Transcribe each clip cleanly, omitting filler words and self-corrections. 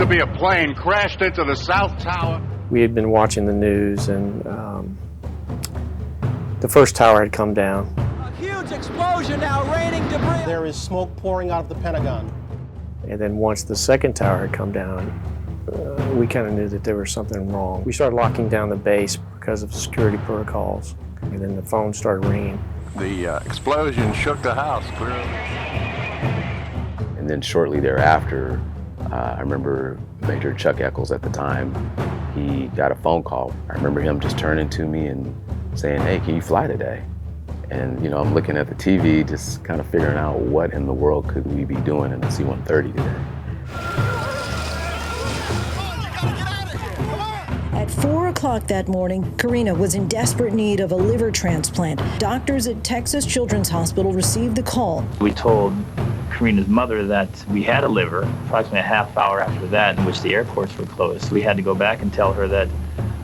to be a plane crashed into the South Tower. We had been watching the news, and the first tower had come down. A huge explosion now, raining debris. There is smoke pouring out of the Pentagon. And then once the second tower had come down, we kind of knew that there was something wrong. We started locking down the base because of security protocols, and then the phone started ringing. The explosion shook the house clearly. And then shortly thereafter, I remember Major Chuck Eccles at the time, he got a phone call. I remember him just turning to me and saying, "Hey, can you fly today?" And I'm looking at the TV, just kind of figuring out what in the world could we be doing in the C-130 today. At 4 o'clock that morning, Karina was in desperate need of a liver transplant. Doctors at Texas Children's Hospital received the call. We told Karina's mother that we had a liver. Approximately a half hour after that, in which the airports were closed, we had to go back and tell her that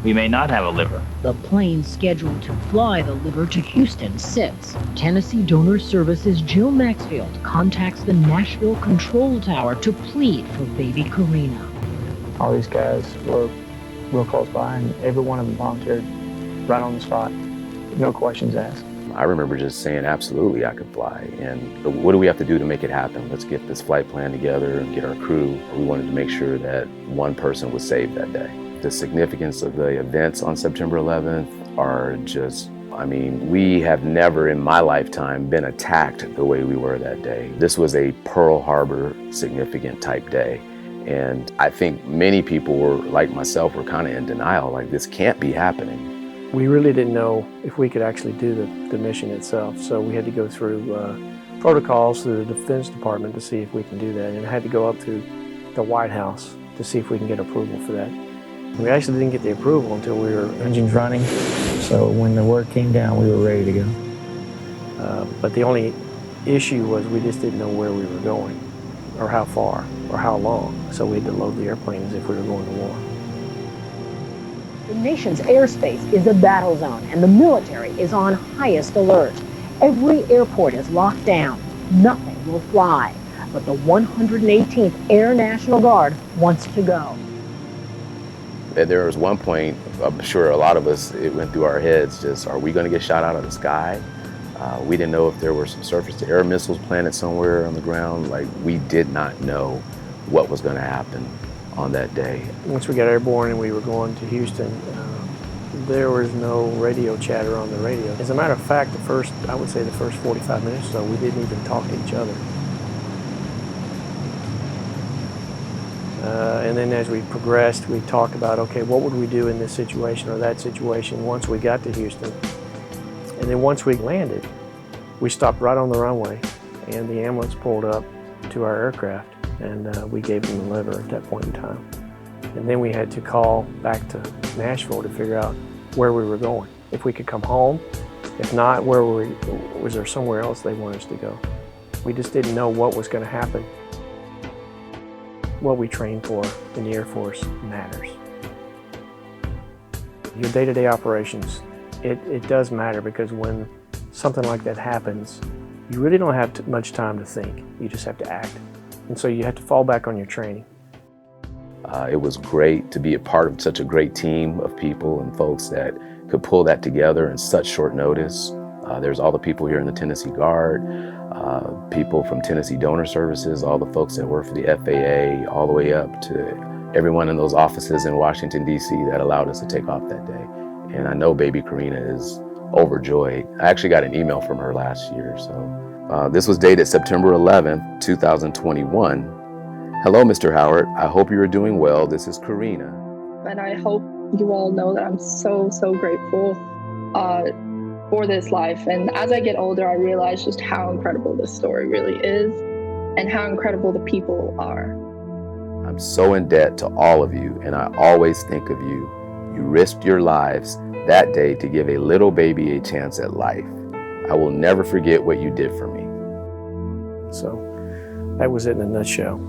we may not have a liver. The plane scheduled to fly the liver to Houston sits. Tennessee Donor Services' Jill Maxfield contacts the Nashville Control Tower to plead for baby Karina. All these guys were real close by, and every one of them volunteered right on the spot. No questions asked. I remember just saying, absolutely, I could fly. And what do we have to do to make it happen? Let's get this flight plan together and get our crew. We wanted to make sure that one person was saved that day. The significance of the events on September 11th are just, we have never in my lifetime been attacked the way we were that day. This was a Pearl Harbor significant type day. And I think many people were, like myself, were kind of in denial, like this can't be happening. We really didn't know if we could actually do the mission itself, so we had to go through protocols through the Defense Department to see if we can do that, and had to go up to the White House to see if we can get approval for that. We actually didn't get the approval until we were engines running, so when the word came down, we were ready to go. But the only issue was we just didn't know where we were going, or how far, or how long, so we had to load the airplane as if we were going to war. The nation's airspace is a battle zone, and the military is on highest alert. Every airport is locked down. Nothing will fly. But the 118th Air National Guard wants to go. There was one point, I'm sure a lot of us, it went through our heads, just, are we going to get shot out of the sky? We didn't know if there were some surface-to-air missiles planted somewhere on the ground. Like, we did not know what was going to happen on that day. Once we got airborne and we were going to Houston, there was no radio chatter on the radio. As a matter of fact, I would say the first 45 minutes or so, we didn't even talk to each other. And then as we progressed, we talked about, okay, what would we do in this situation or that situation once we got to Houston? And then once we landed, we stopped right on the runway, and the ambulance pulled up to our aircraft, and we gave them the liver at that point in time. And then we had to call back to Nashville to figure out where we were going. If we could come home, if not, was there somewhere else they wanted us to go? We just didn't know what was going to happen. What we train for in the Air Force matters. Your day-to-day operations, it does matter, because when something like that happens, you really don't have much time to think. You just have to act. And so you have to fall back on your training. It was great to be a part of such a great team of people and folks that could pull that together in such short notice. There's all the people here in the Tennessee Guard, people from Tennessee Donor Services, all the folks that work for the FAA, all the way up to everyone in those offices in Washington, D.C. that allowed us to take off that day. And I know baby Karina is overjoyed. I actually got an email from her last year. So this was dated September 11th, 2021. Hello, Mr. Howard. I hope you are doing well. This is Karina. And I hope you all know that I'm so grateful for this life. And as I get older, I realize just how incredible this story really is and how incredible the people are. I'm so in debt to all of you, and I always think of you. You risked your lives that day to give a little baby a chance at life. I will never forget what you did for me. So that was it in a nutshell.